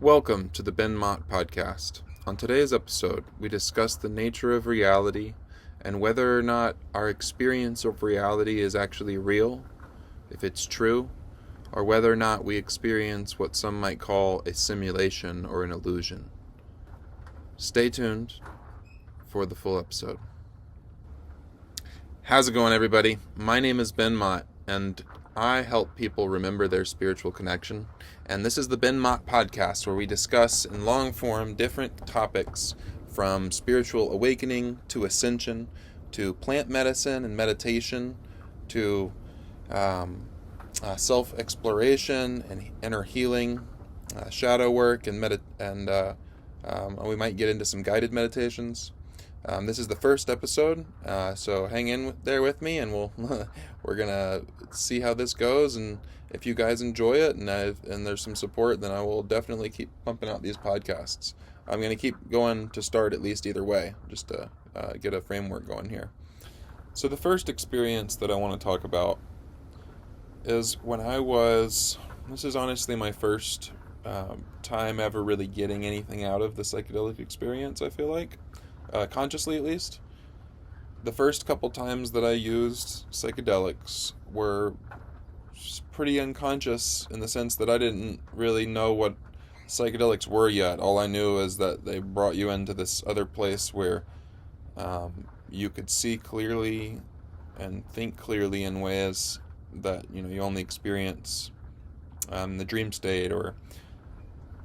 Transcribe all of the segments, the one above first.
Welcome to the Mott podcast. On today's episode, we discuss the nature of reality and whether or not our experience of reality is actually real, if it's true, or whether or not we experience what some might call a simulation or an illusion. Stay tuned for the full episode. How's it going, everybody? My name is Mott, and I help people remember their spiritual connection. And this is the Mott podcast, where we discuss in long form different topics from spiritual awakening to ascension to plant medicine and meditation to self-exploration and inner healing, shadow work, and we might get into some guided meditations. This is the first episode, so hang in there with me, and we're gonna see how this goes. And if you guys enjoy it and there's some support, then I will definitely keep pumping out these podcasts. I'm gonna keep going to start at least either way, just to get a framework going here. So the first experience that I want to talk about is this is honestly my first time ever really getting anything out of the psychedelic experience, I feel like. Consciously at least. The first couple times that I used psychedelics were pretty unconscious, in the sense that I didn't really know what psychedelics were yet. All I knew is that they brought you into this other place where you could see clearly and think clearly in ways that you only experience the dream state, or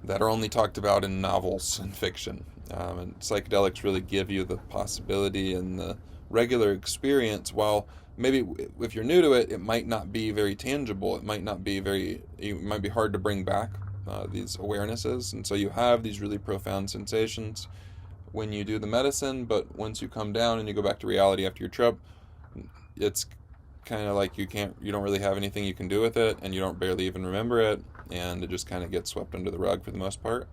that are only talked about in novels and fiction. And psychedelics really give you the possibility and the regular experience. While maybe if you're new to it, it might not be very tangible. It might be hard to bring back these awarenesses. And so you have these really profound sensations when you do the medicine, but once you come down and you go back to reality after your trip, it's kind of like you don't really have anything you can do with it, and you don't barely even remember it, and it just kind of gets swept under the rug for the most part.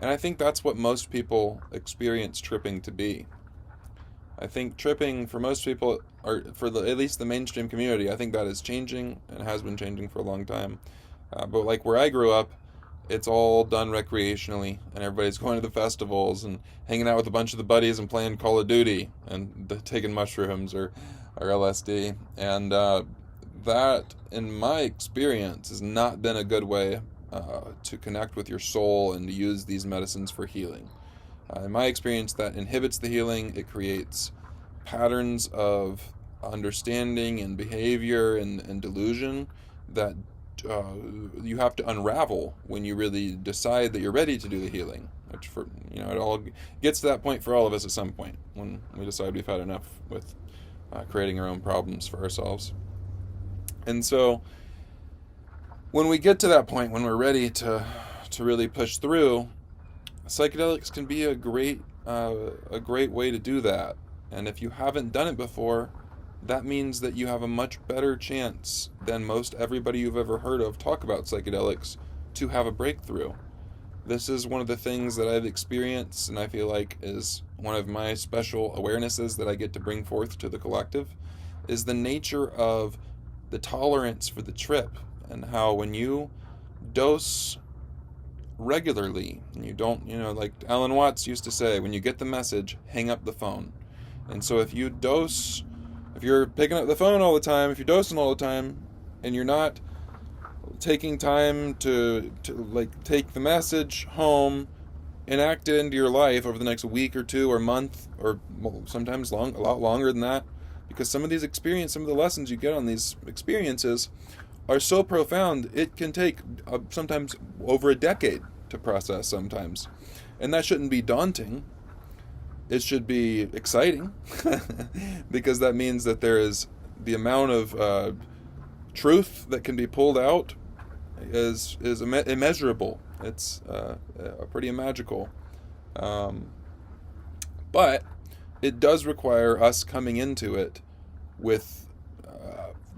And I think that's what most people experience tripping to be. I think tripping for most people, or at least the mainstream community, I think that is changing and has been changing for a long time. But like where I grew up, it's all done recreationally, and everybody's going to the festivals and hanging out with a bunch of the buddies and playing Call of Duty and taking mushrooms or LSD. And that, in my experience, has not been a good way to connect with your soul and to use these medicines for healing. In my experience, that inhibits the healing. It creates patterns of understanding and behavior and delusion that you have to unravel when you really decide that you're ready to do the healing. Which it all gets to that point for all of us at some point, when we decide we've had enough with creating our own problems for ourselves. And so when we get to that point, when we're ready to really push through, psychedelics can be a great way to do that. And if you haven't done it before, that means that you have a much better chance than most everybody you've ever heard of talk about psychedelics to have a breakthrough. This is one of the things that I've experienced, and I feel like is one of my special awarenesses that I get to bring forth to the collective, is the nature of the tolerance for the trip, and how when you dose regularly, and you don't, like Alan Watts used to say, when you get the message, hang up the phone. And so if you're picking up the phone all the time, if you're dosing all the time, and you're not taking time to take the message home, enact it into your life over the next week or two or month, or sometimes a lot longer than that, because some of the lessons you get on these experiences are so profound, it can take sometimes over a decade to process sometimes. And that shouldn't be daunting. It should be exciting, because that means that there is the amount of truth that can be pulled out is immeasurable. It's pretty magical. But it does require us coming into it with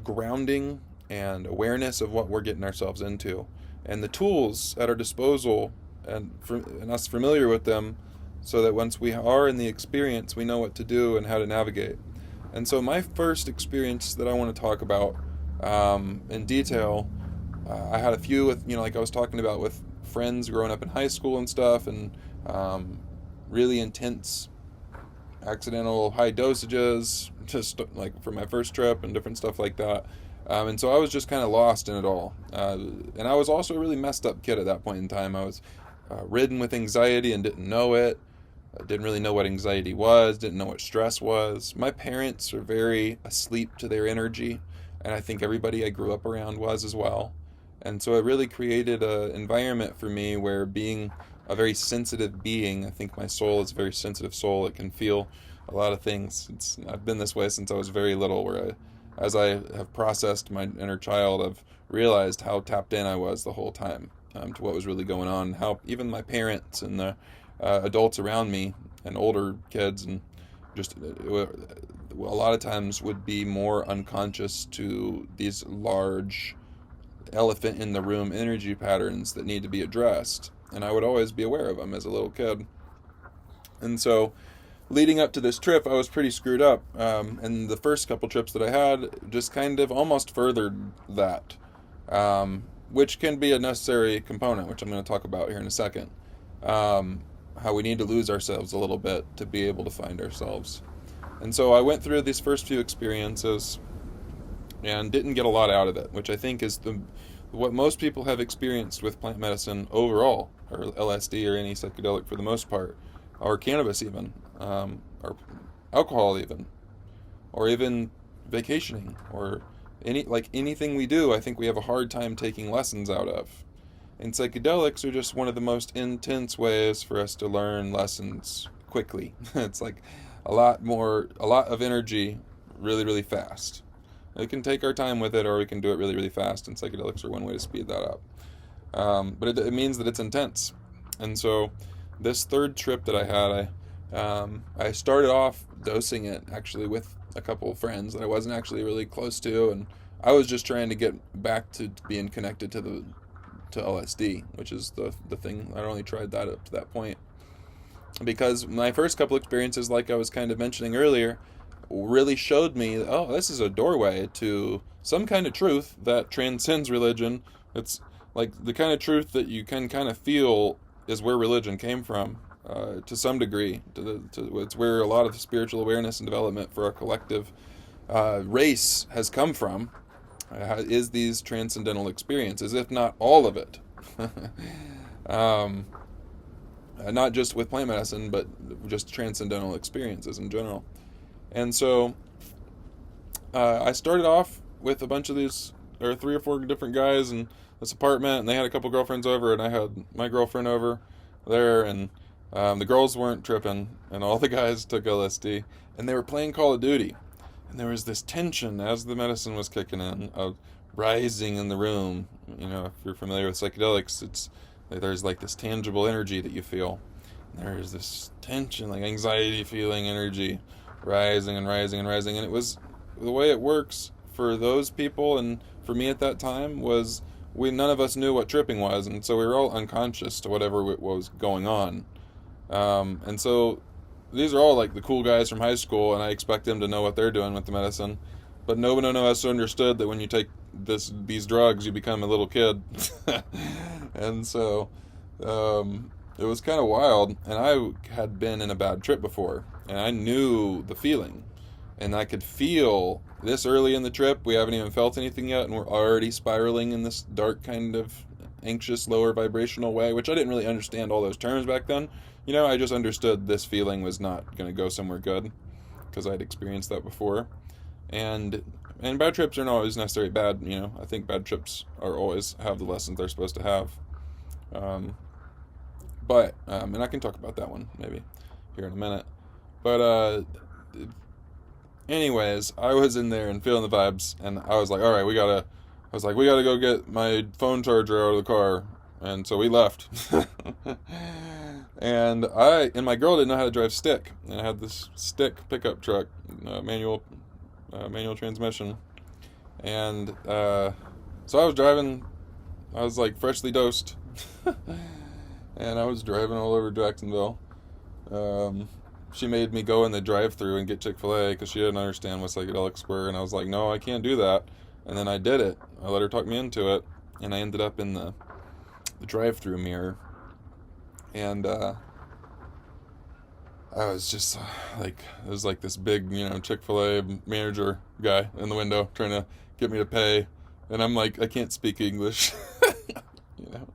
grounding and awareness of what we're getting ourselves into, and the tools at our disposal, and us familiar with them, so that once we are in the experience, we know what to do and how to navigate. And so my first experience that I want to talk about in detail, I had a few with, like I was talking about with friends growing up in high school and stuff, and really intense accidental high dosages, just like for my first trip and different stuff like that. And so I was just kind of lost in it all. And I was also a really messed up kid at that point in time. I was ridden with anxiety and didn't know it. I didn't really know what anxiety was, didn't know what stress was. My parents are very asleep to their energy, and I think everybody I grew up around was as well. And so it really created an environment for me where, being a very sensitive being, I think my soul is a very sensitive soul. It can feel a lot of things. I've been this way since I was very little, where as I have processed my inner child, I've realized how tapped in I was the whole time to what was really going on. How even my parents and the adults around me and older kids and just a lot of times would be more unconscious to these large elephant in the room energy patterns that need to be addressed. And I would always be aware of them as a little kid. And so leading up to this trip, I was pretty screwed up. And the first couple trips that I had just kind of almost furthered that, which can be a necessary component, which I'm going to talk about here in a second. How we need to lose ourselves a little bit to be able to find ourselves. And so I went through these first few experiences and didn't get a lot out of it, which I think is what most people have experienced with plant medicine overall, or LSD or any psychedelic for the most part, or cannabis even, or alcohol even, or even vacationing, or anything we do. I think we have a hard time taking lessons out of. And psychedelics are just one of the most intense ways for us to learn lessons quickly. It's like a lot of energy really, really fast. We can take our time with it, or we can do it really, really fast, and psychedelics are one way to speed that up. But it means that it's intense. And so this third trip that I had, I started off dosing it actually with a couple of friends that I wasn't actually really close to, and I was just trying to get back to being connected to LSD, which is the thing. I only tried that up to that point, because my first couple experiences, like I was kind of mentioning earlier, really showed me, oh, this is a doorway to some kind of truth that transcends religion. It's like the kind of truth that you can kind of feel is where religion came from, to some degree. It's where a lot of spiritual awareness and development for our collective race has come from, is these transcendental experiences, if not all of it. Not just with plant medicine, but just transcendental experiences in general. And so I started off with a bunch of these, or 3 or 4 different guys in this apartment, and they had a couple girlfriends over, and I had my girlfriend over there, and the girls weren't tripping, and all the guys took LSD, and they were playing Call of Duty. And there was this tension as the medicine was kicking in, of rising in the room. You know, if you're familiar with psychedelics, there's like this tangible energy that you feel. And there's this tension, like anxiety feeling energy, rising and rising and rising. And it was, the way it works for those people and for me at that time was, none of us knew what tripping was, and so we were all unconscious to whatever was going on. And so these are all like the cool guys from high school, and I expect them to know what they're doing with the medicine. But nobody of us understood that when you take these drugs, you become a little kid. And so it was kind of wild. And I had been in a bad trip before, and I knew the feeling. And I could feel this early in the trip. We haven't even felt anything yet, and we're already spiraling in this dark kind of anxious, lower vibrational way, which I didn't really understand all those terms back then. You know, I just understood this feeling was not going to go somewhere good, because I'd experienced that before. And bad trips are not always necessarily bad, you know. I think bad trips are always have the lessons they're supposed to have. But and I can talk about that one maybe here in a minute. But anyways, I was in there and feeling the vibes, and I was like, all right, we gotta go get my phone charger out of the car. And so we left. And my girl didn't know how to drive stick, and I had this stick pickup truck, manual transmission, and so I was driving. I was like freshly dosed, and I was driving all over Jacksonville. She made me go in the drive-thru and get Chick-fil-A because she didn't understand what psychedelics were, and I was like, no, I can't do that. And then I did it. I let her talk me into it, and I ended up in the the drive-through mirror, and I was just like, it was like this big, Chick-fil-A manager guy in the window trying to get me to pay, and I'm like, I can't speak English, you know.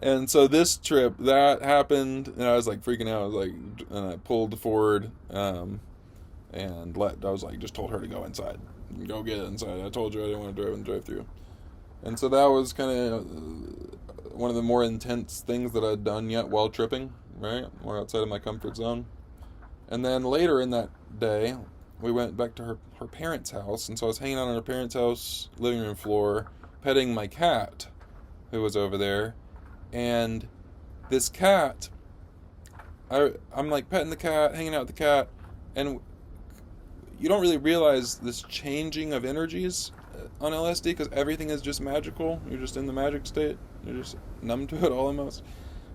And so this trip that happened, and I was like freaking out. I was like, and I pulled forward, and I was like, just told her to go inside, go get inside. I told you I didn't want to drive in the drive-through, and so that was kind of one of the more intense things that I'd done yet while tripping. Right, more outside of my comfort zone. And then later in that day, we went back to her parents' house, and so I was hanging out on her parents' house living room floor, petting my cat, who was over there, and this cat, I'm like petting the cat, hanging out with the cat, and you don't really realize this changing of energies on LSD because everything is just magical. You're just in the magic state. You're just numb to it all almost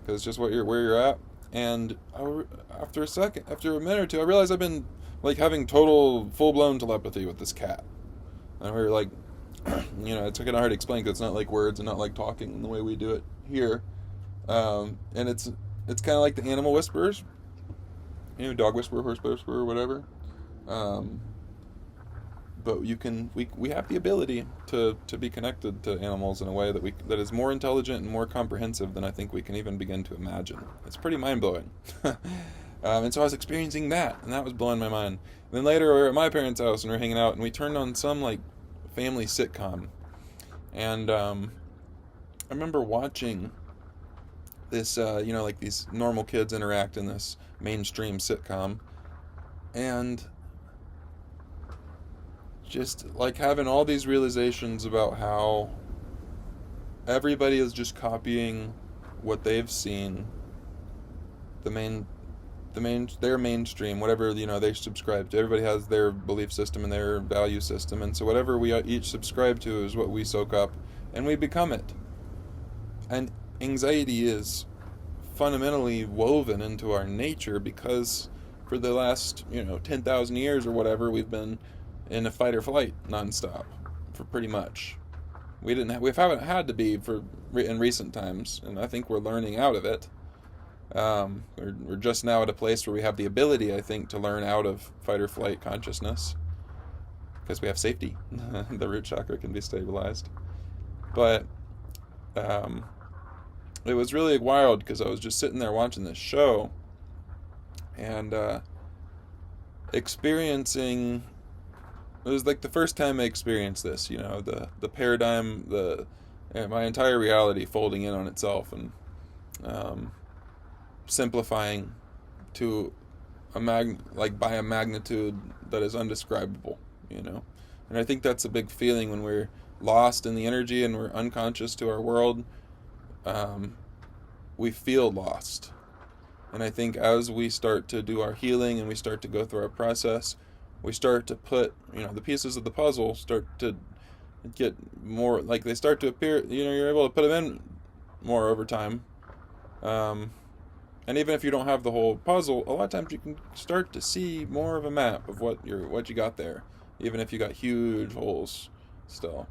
because it's just where you're at. And after a minute or two, I realized I've been like having total full-blown telepathy with this cat. And we were like, it's kind of hard to explain because it's not like words and not like talking in the way we do it here. And it's kind of like the animal whisperers, dog whisperer, horse whisperer, whatever. But we have the ability to be connected to animals in a way that is more intelligent and more comprehensive than I think we can even begin to imagine. It's pretty mind-blowing. And so I was experiencing that, and that was blowing my mind. And then later we were at my parents' house, and we were hanging out, and we turned on some, like, family sitcom. And I remember watching this, like these normal kids interact in this mainstream sitcom. And just like having all these realizations about how everybody is just copying what they've seen, their mainstream, whatever they subscribe to. Everybody has their belief system and their value system, and so whatever we each subscribe to is what we soak up, and we become it. And anxiety is fundamentally woven into our nature because for the last 10,000 years or whatever, we've been in a fight or flight nonstop for pretty much. We haven't had to be in recent times, and I think we're learning out of it. We're just now at a place where we have the ability, I think, to learn out of fight or flight consciousness because we have safety. The root chakra can be stabilized. But it was really wild because I was just sitting there watching this show and experiencing. It was like the first time I experienced this, the paradigm, my entire reality folding in on itself and simplifying to by a magnitude that is undescribable, And I think that's a big feeling when we're lost in the energy and we're unconscious to our world. We feel lost. And I think as we start to do our healing and we start to go through our process, we start to put, the pieces of the puzzle start to get more, like they start to appear, you're able to put them in more over time. And even if you don't have the whole puzzle, a lot of times you can start to see more of a map of what you got there, even if you got huge holes still.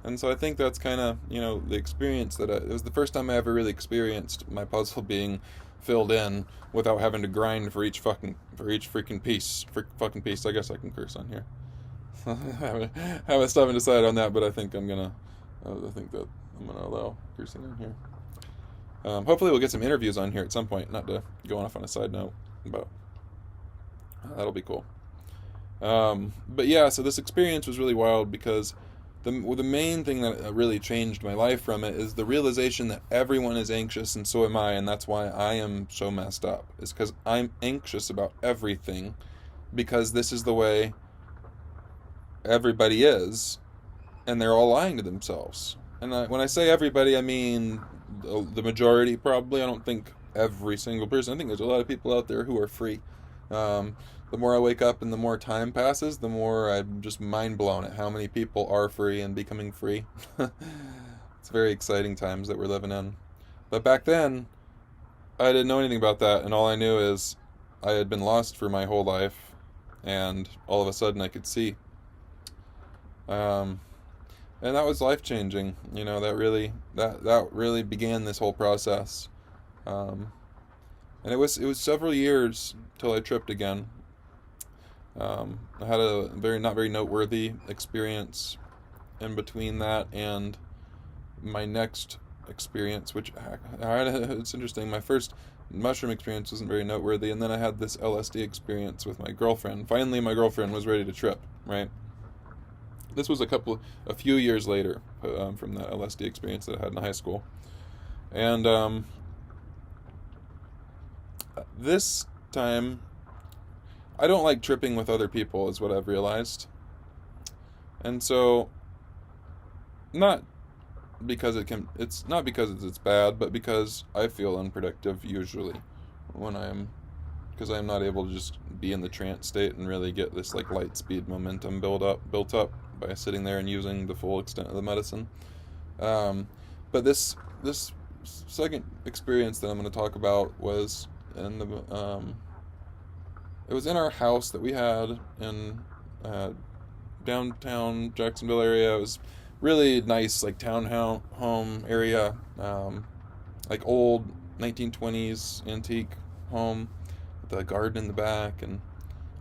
And so I think that's kind of, the experience it was the first time I ever really experienced my puzzle being filled in without having to grind for each freaking piece. Fucking piece. I guess I can curse on here. Haven't stopped and decided on that, but I think that I'm gonna allow cursing on here. Hopefully we'll get some interviews on here at some point. Not to go off on a side note, but that'll be cool. But yeah, so this experience was really wild because the main thing that really changed my life from it is the realization that everyone is anxious, and so am I, and that's why I am so messed up. Is because I'm anxious about everything, because this is the way everybody is, and they're all lying to themselves. And when I say everybody, I mean the majority, probably. I don't think every single person. I think there's a lot of people out there who are free. The more I wake up and the more time passes, the more I'm just mind blown at how many people are free and becoming free. It's very exciting times that we're living in. But back then, I didn't know anything about that, and all I knew is I had been lost for my whole life, and all of a sudden I could see. And and that was life changing. That really began this whole process. Um, and it was several years till I tripped again. I had a very not very noteworthy experience in between that and my next experience, which it's interesting. My first mushroom experience wasn't very noteworthy, and then I had this LSD experience with my girlfriend. Finally, my girlfriend was ready to trip. Right. This was a few years later from the LSD experience that I had in high school, and this time I don't like tripping with other people, is what I've realized, and so not it's not because it's bad, but because I feel unproductive usually when because I'm not able to just be in the trance state and really get this like light speed momentum built up by sitting there and using the full extent of the medicine. But this second experience that I'm going to talk about was in it was in our house that we had in downtown Jacksonville area. It was really nice, like home area, like old 1920s antique home with a garden in the back and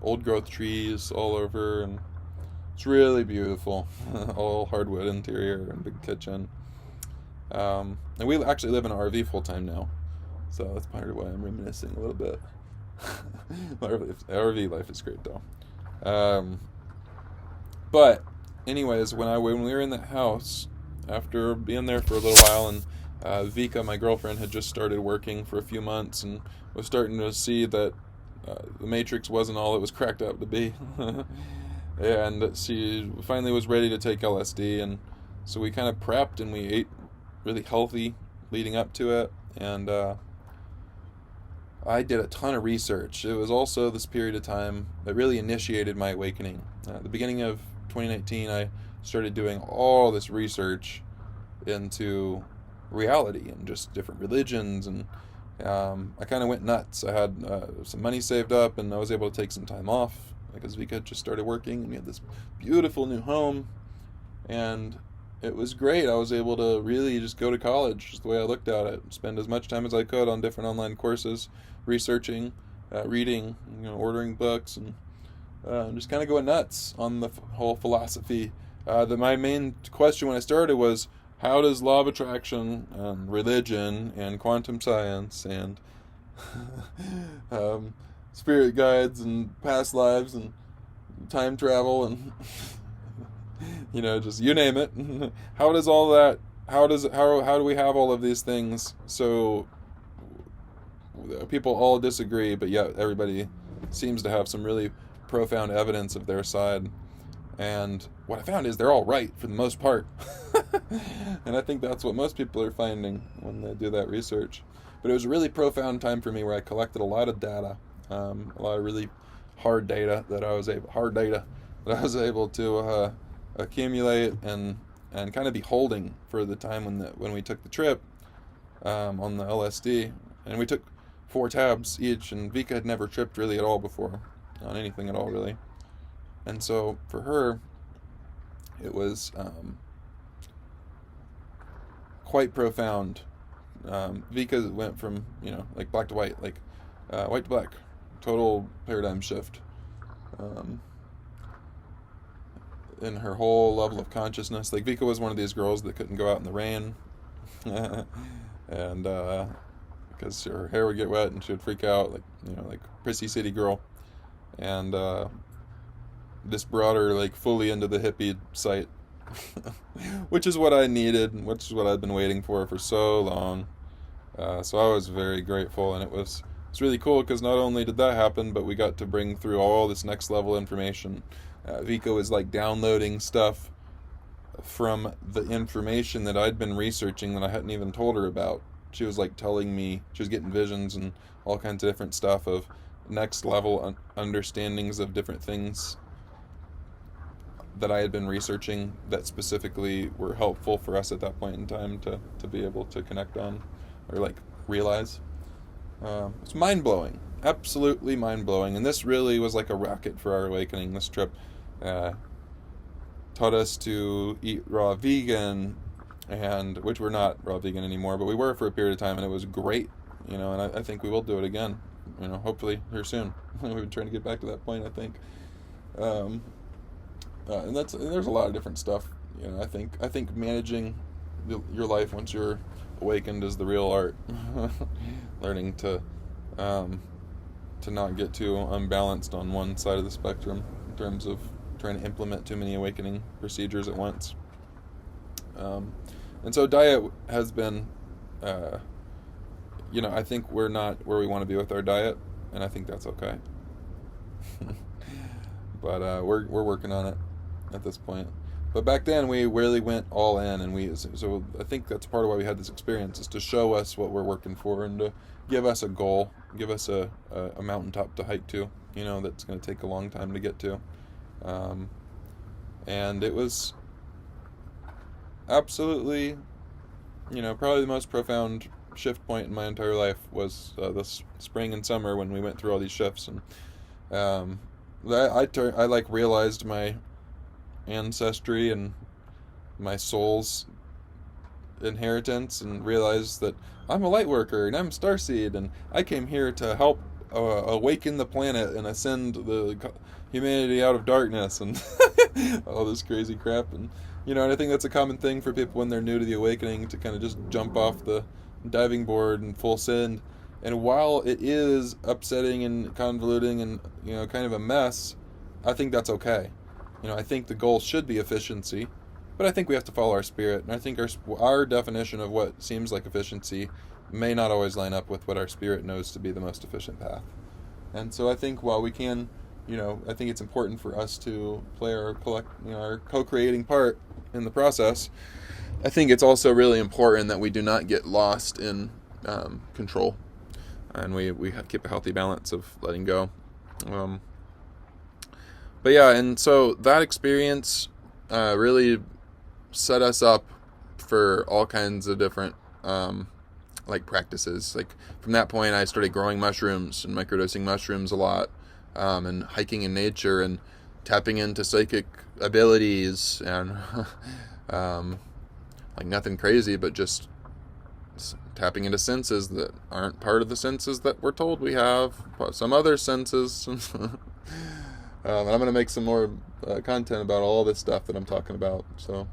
old growth trees all over, and it's really beautiful. All hardwood interior and big kitchen. And we actually live in an RV full time now, so that's part of why I'm reminiscing a little bit. RV life is great though. But anyways, when we were in that house, after being there for a little while, and Vika, my girlfriend, had just started working for a few months and was starting to see that the Matrix wasn't all it was cracked up to be. And she finally was ready to take LSD, and so we kind of prepped and we ate really healthy leading up to it, and I did a ton of research. It was also this period of time that really initiated my awakening. At the beginning of 2019, I started doing all this research into reality and just different religions, and I kind of went nuts. I had some money saved up, and I was able to take some time off because Vika just started working, and we had this beautiful new home, and it was great. I was able to really just go to college, just the way I looked at it, spend as much time as I could on different online courses, researching, reading, ordering books, and just kind of going nuts on the whole philosophy. My main question when I started was, how does law of attraction and religion and quantum science and spirit guides and past lives and time travel and just you name it, how does all that, how do we have all of these things so people all disagree, but yet everybody seems to have some really profound evidence of their side? And what I found is they're all right for the most part. And I think that's what most people are finding when they do that research. But it was a really profound time for me where I collected a lot of data, a lot of really hard data that I was able to accumulate and kind of be holding for the time when we took the trip on the LSD. And we took 4 tabs each, and Vika had never tripped really at all before, on anything at all really. And so for her, it was quite profound. Vika went from, like black to white, like white to black, total paradigm shift in her whole level of consciousness. Like Vika was one of these girls that couldn't go out in the rain, and because her hair would get wet and she would freak out, like prissy city girl, and this brought her like fully into the hippie site, which is what I needed, which is what I'd been waiting for so long. So I was very grateful, and it's really cool because not only did that happen, but we got to bring through all this next level information. Vika was like downloading stuff from the information that I'd been researching that I hadn't even told her about. She was like telling me, she was getting visions and all kinds of different stuff of next level understandings of different things that I had been researching that specifically were helpful for us at that point in time to be able to connect on or like realize. It's mind-blowing, absolutely mind-blowing, and this really was like a rocket for our awakening, this trip. taught us to eat raw vegan, and which we're not raw vegan anymore, but we were for a period of time, and it was great, and I think we will do it again, hopefully here soon. We've been trying to get back to that point, I think. Um, and there's a lot of different stuff. I think managing your life once you're awakened is the real art. Learning to not get too unbalanced on one side of the spectrum in terms of trying to implement too many awakening procedures at once. And so diet has been, I think we're not where we want to be with our diet, and I think that's okay. But we're working on it at this point. But back then we really went all in, and so I think that's part of why we had this experience, is to show us what we're working for and to give us a goal, give us a mountaintop to hike to, that's going to take a long time to get to. And it was absolutely, probably the most profound shift point in my entire life was this spring and summer when we went through all these shifts, and I realized my ancestry and my soul's inheritance, and realized that I'm a light worker and I'm starseed, and I came here to help awaken the planet and ascend the humanity out of darkness and all this crazy crap. And and I think that's a common thing for people when they're new to the awakening, to kind of just jump off the diving board in full send. And while it is upsetting and convoluting and kind of a mess, I think that's okay. I think the goal should be efficiency, but I think we have to follow our spirit. And I think our definition of what seems like efficiency may not always line up with what our spirit knows to be the most efficient path. And so I think while we can, I think it's important for us to play our co-creating part in the process. I think it's also really important that we do not get lost in control, and we keep a healthy balance of letting go. But yeah, and so that experience really set us up for all kinds of different practices. Like from that point, I started growing mushrooms and microdosing mushrooms a lot, and hiking in nature and tapping into psychic abilities, and nothing crazy, but just tapping into senses that aren't part of the senses that we're told we have, some other senses. And I'm going to make some more content about all this stuff that I'm talking about. So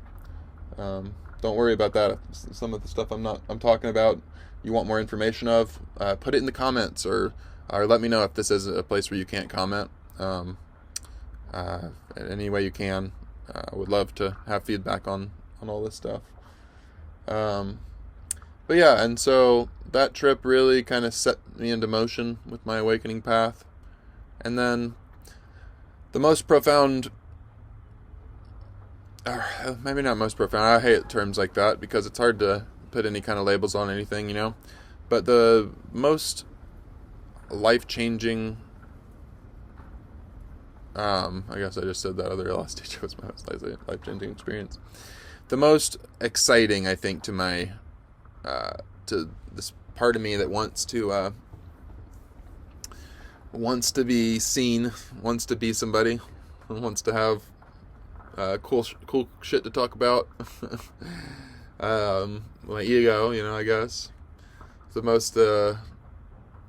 don't worry about that. Some of the stuff I'm talking about, you want more information of, put it in the comments, or let me know if this is a place where you can't comment. Any way you can. I would love to have feedback on all this stuff. But yeah, and so that trip really kind of set me into motion with my awakening path. And then the most profound, maybe not most profound, I hate terms like that because it's hard to put any kind of labels on anything, but the most life-changing, I guess I just said that other last teacher was my most life-changing experience. The most exciting, I think, to my, to this part of me that wants to be seen, wants to be somebody, wants to have cool shit to talk about. My ego, I guess. The most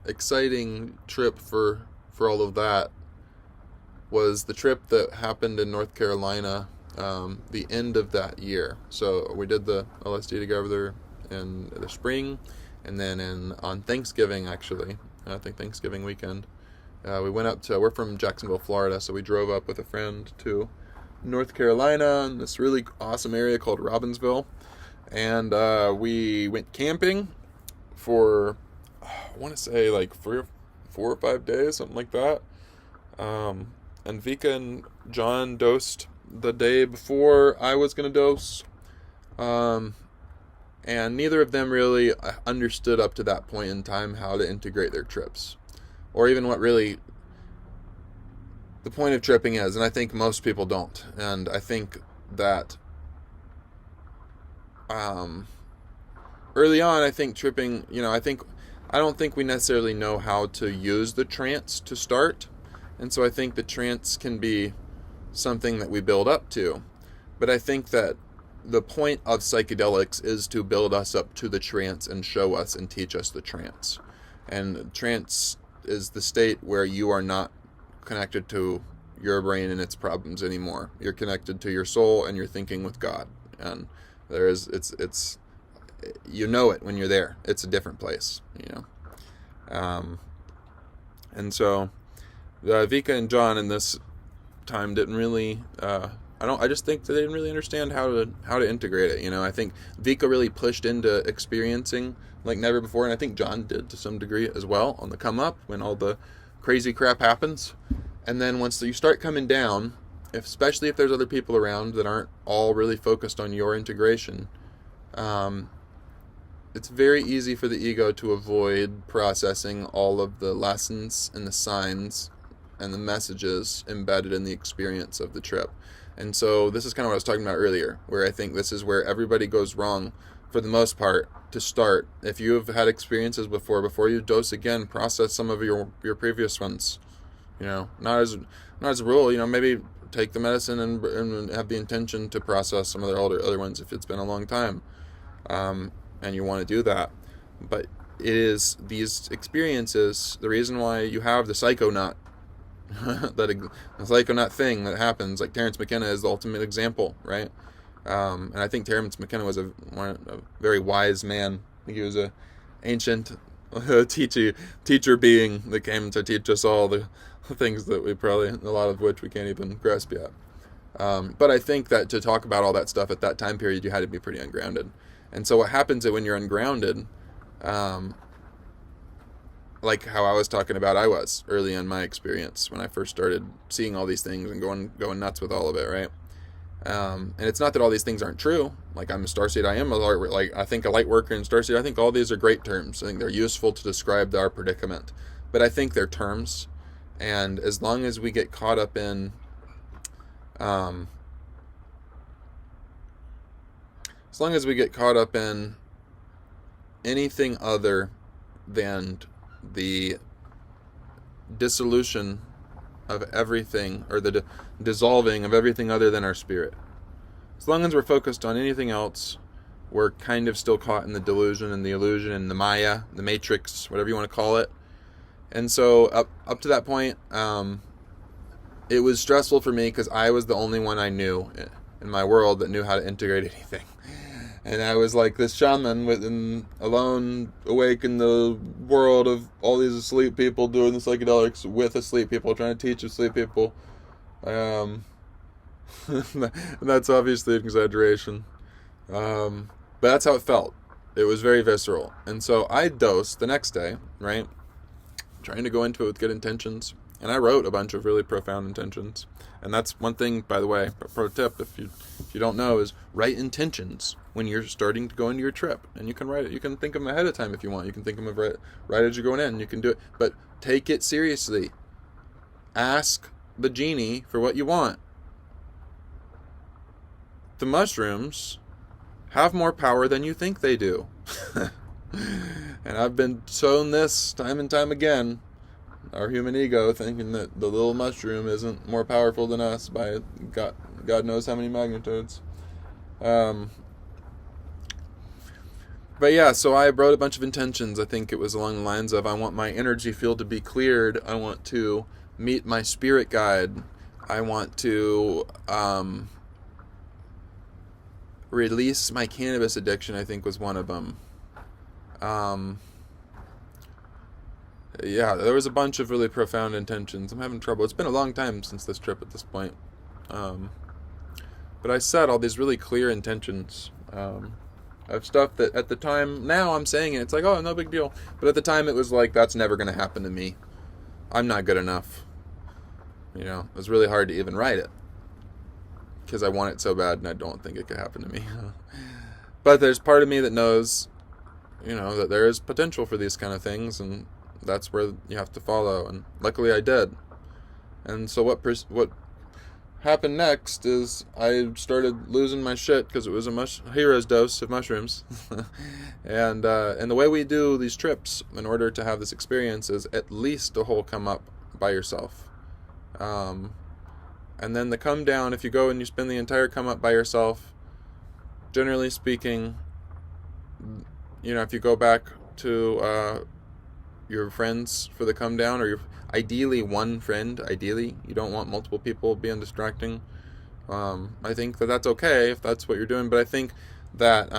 exciting trip for all of that was the trip that happened in North Carolina, the end of that year. So we did the LSD together in the spring, and then on Thanksgiving, actually, I think Thanksgiving weekend, we went up we're from Jacksonville, Florida, so we drove up with a friend to North Carolina in this really awesome area called Robbinsville, and we went camping for, I want to say 4 or 5 days, something like that. And Vika and John dosed the day before I was going to dose. And neither of them really understood up to that point in time how to integrate their trips, or even what really the point of tripping is. And I think most people don't. And I think that early on, I think tripping, I don't think we necessarily know how to use the trance to start. And so I think the trance can be something that we build up to. But I think that the point of psychedelics is to build us up to the trance and show us and teach us the trance. And trance is the state where you are not connected to your brain and its problems anymore. You're connected to your soul and you're thinking with God. And it's you know it when you're there. It's a different place, and so Vika and John in this time didn't really I just think that they didn't really understand how to integrate it. I think Vika really pushed into experiencing like never before, and I think John did to some degree as well on the come up when all the crazy crap happens. And then once you start coming down, especially if there's other people around that aren't all really focused on your integration, it's very easy for the ego to avoid processing all of the lessons and the signs and the messages embedded in the experience of the trip. And so this is kind of what I was talking about earlier, where I think this is where everybody goes wrong for the most part to start. If you have had experiences before you dose again, process some of your previous ones. Not as a rule, maybe take the medicine and have the intention to process some of the other ones if it's been a long time. And you want to do that. But it is these experiences, the reason why you have the psychonaut, the psychonaut thing that happens, like Terence McKenna is the ultimate example, right? And I think Terence McKenna was a very wise man. I think he was a ancient teacher being that came to teach us all the things that we probably, a lot of which we can't even grasp yet. But I think that to talk about all that stuff at that time period, you had to be pretty ungrounded. And so what happens is when you're ungrounded, like how I was talking about I was early in my experience when I first started seeing all these things and going nuts with all of it, right? And it's not that all these things aren't true. Like I'm a starseed, I think a light worker and starseed, I think all these are great terms. I think they're useful to describe our predicament. But I think they're terms. And as long as we get caught up in anything other than the dissolution of everything, or the dissolving of everything other than our spirit, as long as we're focused on anything else, we're kind of still caught in the delusion and the illusion and the Maya, the matrix, whatever you want to call it. And so up to that point, it was stressful for me because I was the only one I knew in my world that knew how to integrate anything. And I was like this shaman alone, awake in the world of all these asleep people doing the psychedelics with asleep people, trying to teach asleep people. That's obviously an exaggeration. But that's how it felt. It was very visceral. And so I dosed the next day, right? Trying to go into it with good intentions. And I wrote a bunch of really profound intentions. And that's one thing, by the way, pro tip, if you don't know, is write intentions when you're starting to go into your trip. And you can write it. You can think of them ahead of time if you want. You can think of them right as you're going in. You can do it. But take it seriously. Ask the genie for what you want. The mushrooms have more power than you think they do. And I've been shown this time and time again. Our human ego thinking that the little mushroom isn't more powerful than us by God knows how many magnitudes. But yeah, so I wrote a bunch of intentions. I think it was along the lines of, I want my energy field to be cleared. I want to meet my spirit guide. I want to release my cannabis addiction, I think was one of them. Yeah, there was a bunch of really profound intentions. I'm having trouble. It's been a long time since this trip at this point. But I set all these really clear intentions of stuff that at the time, now I'm saying it, it's like, oh, no big deal. But at the time it was like, that's never going to happen to me. I'm not good enough. It was really hard to even write it. Because I want it so bad and I don't think it could happen to me. But there's part of me that knows, that there is potential for these kind of things, and that's where you have to follow. And luckily I did. And so what happened next is I started losing my shit because it was a hero's dose of mushrooms. And the way we do these trips in order to have this experience is at least a whole come up by yourself. And then the come down, if you go and you spend the entire come up by yourself, generally speaking, if you go back to your friends for the come down, or ideally one friend, you don't want multiple people being distracting. I think that's okay if that's what you're doing, but I think that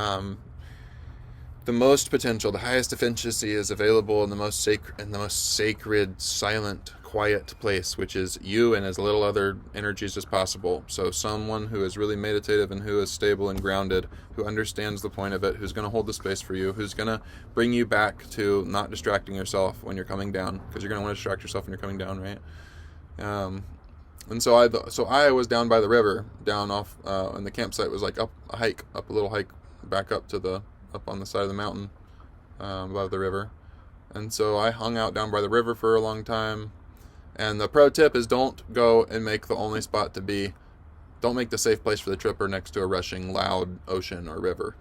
the most potential, the highest efficiency is available in the most sacred, silent, quiet place, which is you and as little other energies as possible. So someone who is really meditative and who is stable and grounded, who understands the point of it, who's going to hold the space for you, who's going to bring you back to not distracting yourself when you're coming down, because you're going to want to distract yourself when you're coming down, right? And so I was down by the river, down off, and the campsite was like up a little hike back up on the side of the mountain, above the river. And so I hung out down by the river for a long time. And the pro tip is don't go and make the only spot to be, don't make the safe place for the tripper next to a rushing, loud ocean or river.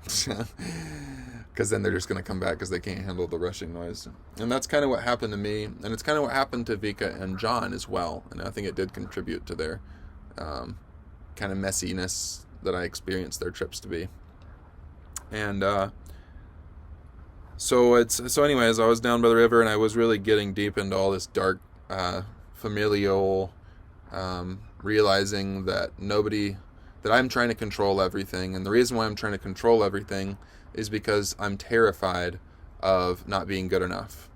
Because then they're just going to come back because they can't handle the rushing noise. And that's kind of what happened to me. And it's kind of what happened to Vika and John as well. And I think it did contribute to their kind of messiness that I experienced their trips to be. And so anyways, I was down by the river and I was really getting deep into all this dark familial, realizing that I'm trying to control everything. And the reason why I'm trying to control everything is because I'm terrified of not being good enough.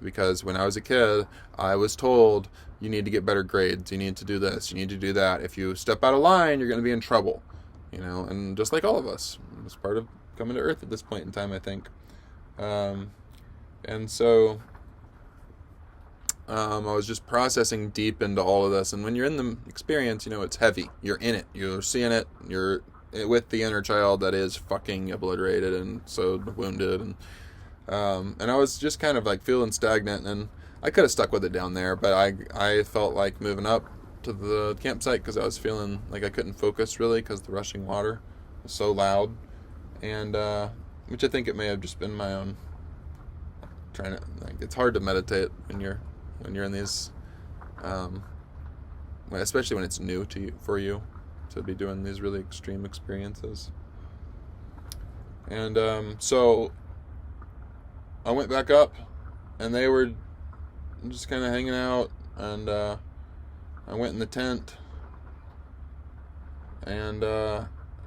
Because when I was a kid, I was told, you need to get better grades, you need to do this, you need to do that. If you step out of line, you're going to be in trouble. And just like all of us, it's part of coming to Earth at this point in time, I think. And so I was just processing deep into all of this. And when you're in the experience, it's heavy. You're in it. You're seeing it. You're with the inner child that is fucking obliterated and so wounded. And I was just kind of like feeling stagnant. And I could have stuck with it down there, but I felt like moving up to the campsite because I was feeling like I couldn't focus really because the rushing water was so loud. And which I think it may have just been my own it's hard to meditate when you're in these especially when it's new to you, for you to be doing these really extreme experiences. And so I went back up and they were just kind of hanging out, and I went in the tent, and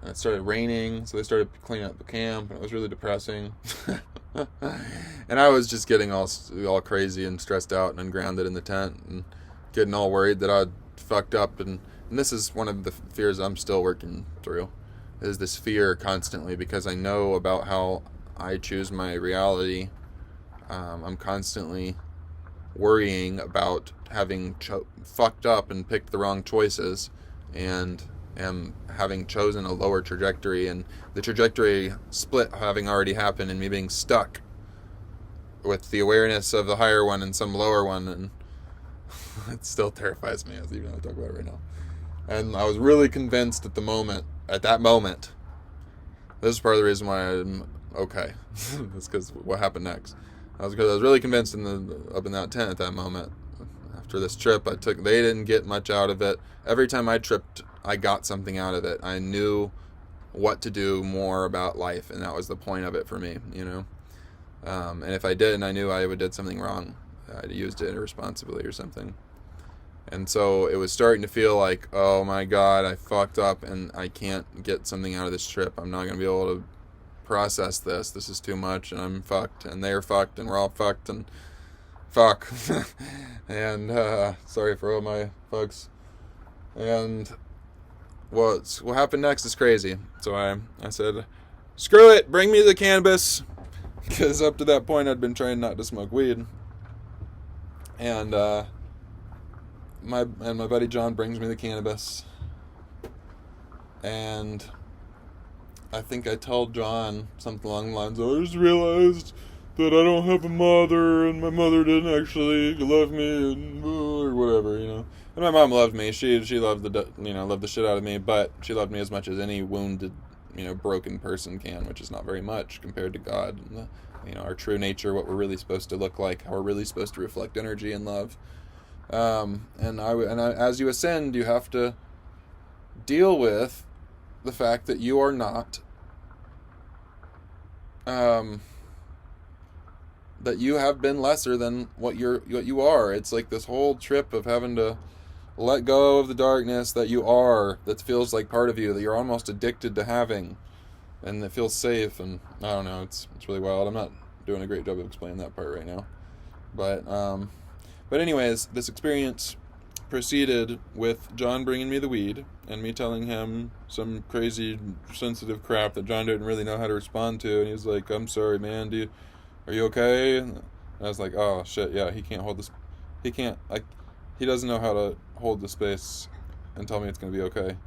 it started raining, so they started cleaning up the camp, and it was really depressing. And I was just getting all crazy and stressed out and ungrounded in the tent and getting all worried that I'd fucked up. And this is one of the fears I'm still working through, is this fear constantly, because I know about how I choose my reality. I'm constantly worrying about having fucked up and picked the wrong choices, and am having chosen a lower trajectory, and the trajectory split having already happened, and me being stuck with the awareness of the higher one and some lower one. And it still terrifies me, even though I talk about it right now. And I was really convinced at that moment, this is part of the reason why I'm okay. It's because what happened next. I was really convinced up in that tent at that moment. After this trip they didn't get much out of it. Every time I tripped, I got something out of it. I knew what to do more about life, and that was the point of it for me, and if I didn't, I knew I did something wrong. I'd used it irresponsibly or something. And so it was starting to feel like, oh my God, I fucked up and I can't get something out of this trip. I'm not going to be able to process this. This is too much, and I'm fucked, and they're fucked, and we're all fucked, and fuck. And sorry for all my fucks. And what happened next is crazy. So I said, screw it, bring me the cannabis. Because up to that point, I'd been trying not to smoke weed. And my buddy John brings me the cannabis. And I think I told John something along the lines of, I just realized that I don't have a mother, and my mother didn't actually love me, and or whatever, And my mom loved me. She loved loved the shit out of me, but she loved me as much as any wounded, broken person can, which is not very much compared to God and our true nature, what we're really supposed to look like, how we're really supposed to reflect energy and love. As you ascend, you have to deal with the fact that you are not, that you have been lesser than what you are. It's like this whole trip of having to let go of the darkness that you are, that feels like part of you, that you're almost addicted to having, and that feels safe. And I don't know, it's really wild. I'm not doing a great job of explaining that part right now, but anyways, this experience proceeded with John bringing me the weed and me telling him some crazy sensitive crap that John didn't really know how to respond to, and he was like, "I'm sorry, man. Are you okay?" And I was like, "Oh shit, yeah. He can't hold this. He can't. Like, he doesn't know how to hold the space and tell me it's gonna be okay."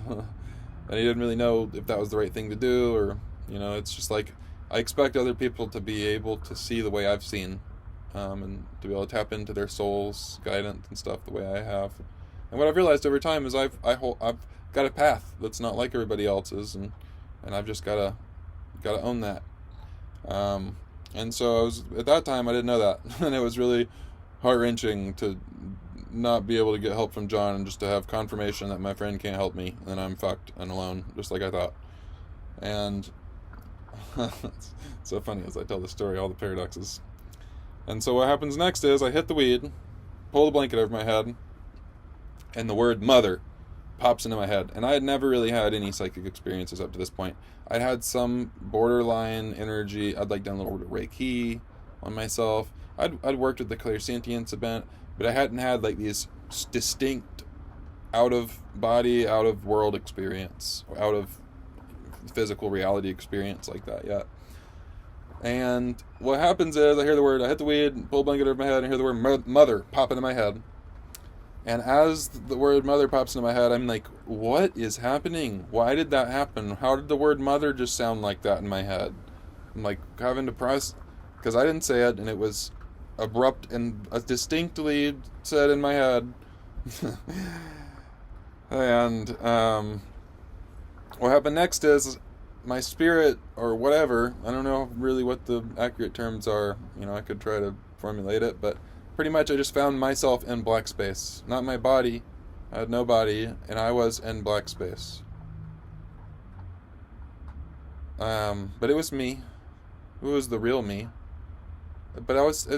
And he didn't really know if that was the right thing to do, or it's just like I expect other people to be able to see the way I've seen, and to be able to tap into their soul's guidance and stuff the way I have. And what I've realized over time is I've got a path that's not like everybody else's, and I've just gotta own that. And so at that time I didn't know that, and it was really heart-wrenching to not be able to get help from John and just to have confirmation that my friend can't help me and I'm fucked and alone, just like I thought. And it's so funny as I tell the story, all the paradoxes. And so what happens next is I hit the weed, pull the blanket over my head, and the word mother pops into my head. And I had never really had any psychic experiences up to this point. I'd had some borderline energy. I'd done a little bit of Reiki on myself. I'd worked with the clairsentience event, but I hadn't had these distinct out of body, out of world experience, or out of physical reality experience like that yet. And what happens is I hit the weed, pull a blanket over my head, and I hear the word mother pop into my head. And as the word mother pops into my head, I'm like, what is happening? Why did that happen? How did the word mother just sound like that in my head? I'm like having to press, because I didn't say it, and it was abrupt and distinctly said in my head. And what happened next is my spirit, or whatever, I don't know really what the accurate terms are, I could try to formulate it, but pretty much I just found myself in black space. Not my body. I had no body, and I was in black space. But it was me. It was the real me. But I was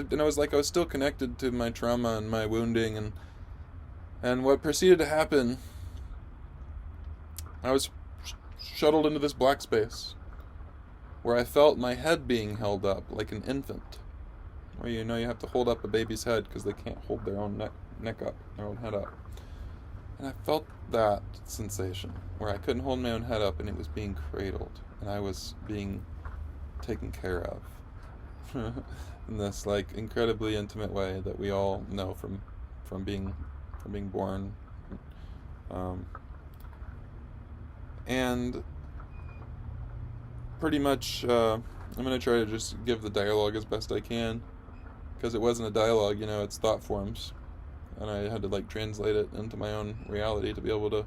still connected to my trauma and my wounding, and what proceeded to happen, I was shuttled into this black space where I felt my head being held up like an infant. Where you have to hold up a baby's head because they can't hold their own neck up, their own head up. And I felt that sensation where I couldn't hold my own head up, and it was being cradled, and I was being taken care of in this incredibly intimate way that we all know from being born. And pretty much I'm going to try to just give the dialogue as best I can, because it wasn't a dialogue, it's thought forms, and I had to translate it into my own reality to be able to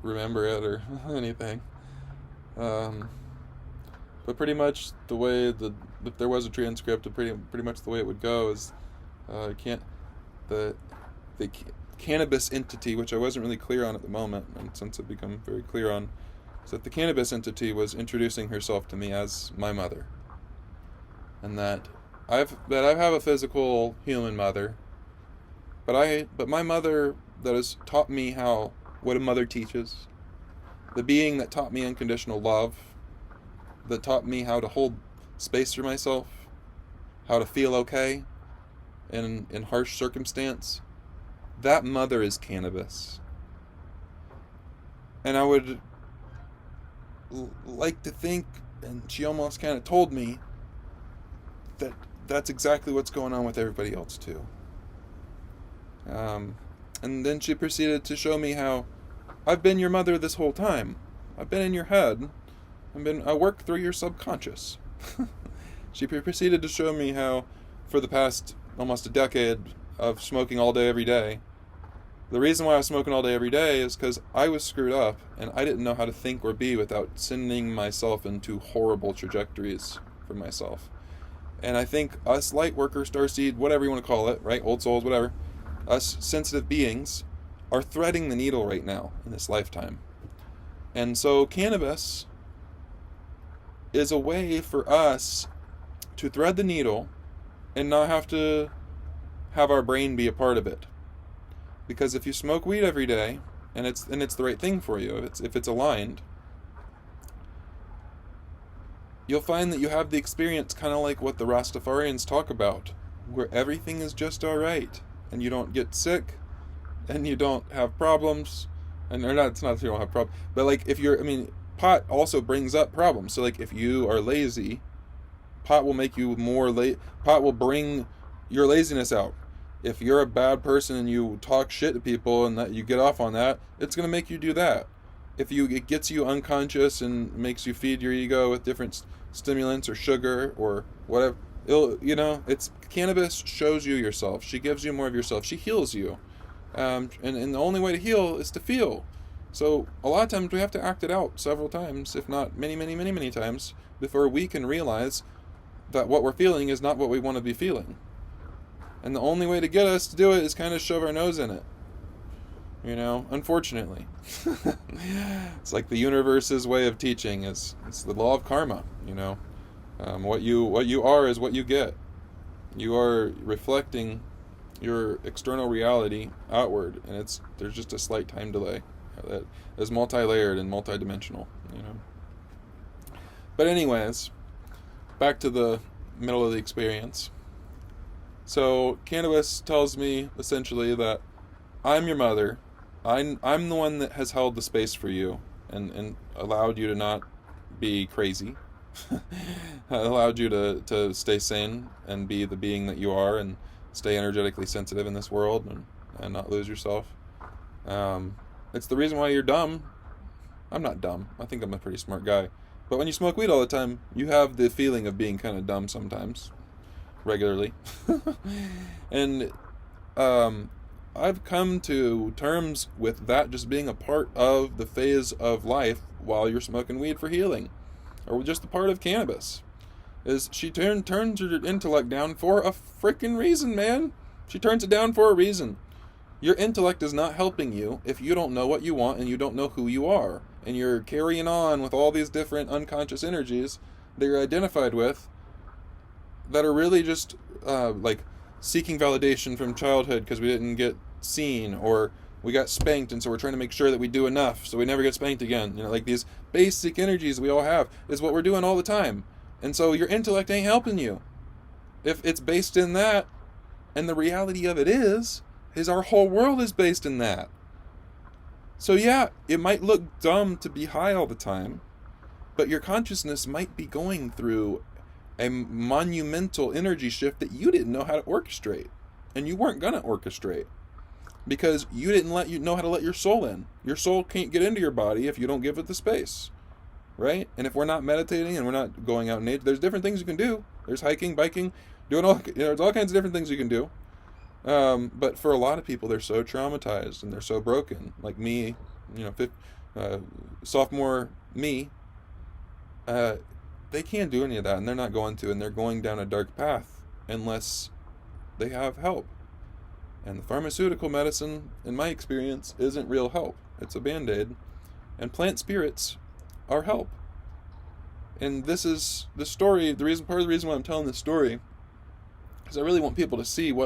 remember it or anything. But pretty much the way if there was a transcript, pretty much the way it would go is the cannabis entity, which I wasn't really clear on at the moment, and since I've become very clear on, is that the cannabis entity was introducing herself to me as my mother, and that I have a physical human mother, but my mother that has taught me what a mother teaches, the being that taught me unconditional love, that taught me how to hold space for myself, how to feel okay in harsh circumstance, that mother is cannabis. And I would like to think, and she almost kind of told me, that that's exactly what's going on with everybody else too. And then she proceeded to show me how I've been your mother this whole time. I've been in your head. I work through your subconscious. She proceeded to show me how, for the past almost a decade of smoking all day every day, the reason why I was smoking all day every day is because I was screwed up, and I didn't know how to think or be without sending myself into horrible trajectories for myself. And I think us light workers, starseed, whatever you want to call it, right? Old souls, whatever. Us sensitive beings are threading the needle right now in this lifetime. And so cannabis is a way for us to thread the needle and not have to have our brain be a part of it. Because if you smoke weed every day, and it's the right thing for you, if it's aligned, you'll find that you have the experience kind of like what the Rastafarians talk about, where everything is just all right, and you don't get sick, and you don't have problems, and or not. It's not that you don't have problems, but like if you're, I mean, pot also brings up problems. So like if you are lazy, pot will make you more late. Pot will bring your laziness out. If you're a bad person and you talk shit to people and that you get off on that, it's gonna make you do that. It gets you unconscious and makes you feed your ego with different stimulants or sugar or whatever. It's cannabis shows you yourself. She gives you more of yourself. She heals you, and the only way to heal is to feel. So a lot of times we have to act it out several times, if not many, many, many, many times, before we can realize that what we're feeling is not what we want to be feeling. And the only way to get us to do it is kind of shove our nose in it. Unfortunately. It's like the universe's way of teaching. It's the law of karma, what you are is what you get. You are reflecting your external reality outward, and there's just a slight time delay that is multi-layered and multi-dimensional, But anyways, back to the middle of the experience. So cannabis tells me essentially that I'm your mother. I'm the one that has held the space for you and allowed you to not be crazy. Allowed you to stay sane and be the being that you are and stay energetically sensitive in this world and not lose yourself. It's the reason why you're dumb. I'm not dumb. I think I'm a pretty smart guy. But when you smoke weed all the time, you have the feeling of being kind of dumb sometimes. Regularly. And I've come to terms with that just being a part of the phase of life while you're smoking weed for healing, or just a part of cannabis. Is she turns her intellect down for a freaking reason, man. She turns it down for a reason. Your intellect is not helping you if you don't know what you want and you don't know who you are, and you're carrying on with all these different unconscious energies that you're identified with that are really just like seeking validation from childhood because we didn't get seen, or we got spanked and so we're trying to make sure that we do enough so we never get spanked again. Like these basic energies we all have is what we're doing all the time. And so your intellect ain't helping you if it's based in that. And the reality of it is our whole world is based in that. So yeah, it might look dumb to be high all the time, but your consciousness might be going through a monumental energy shift that you didn't know how to orchestrate, and you weren't gonna orchestrate because you didn't know how to let your soul in. Your soul can't get into your body if you don't give it the space, right? And if we're not meditating and we're not going out in nature, there's different things you can do. There's hiking, biking, there's all kinds of different things you can do. But for a lot of people, they're so traumatized and they're so broken. Like me, sophomore me. They can't do any of that, and they're not going to, and they're going down a dark path unless they have help. And the pharmaceutical medicine, in my experience, isn't real help. It's a Band-Aid. And plant spirits are help. And this is the story, part of the reason why I'm telling this story is I really want people to see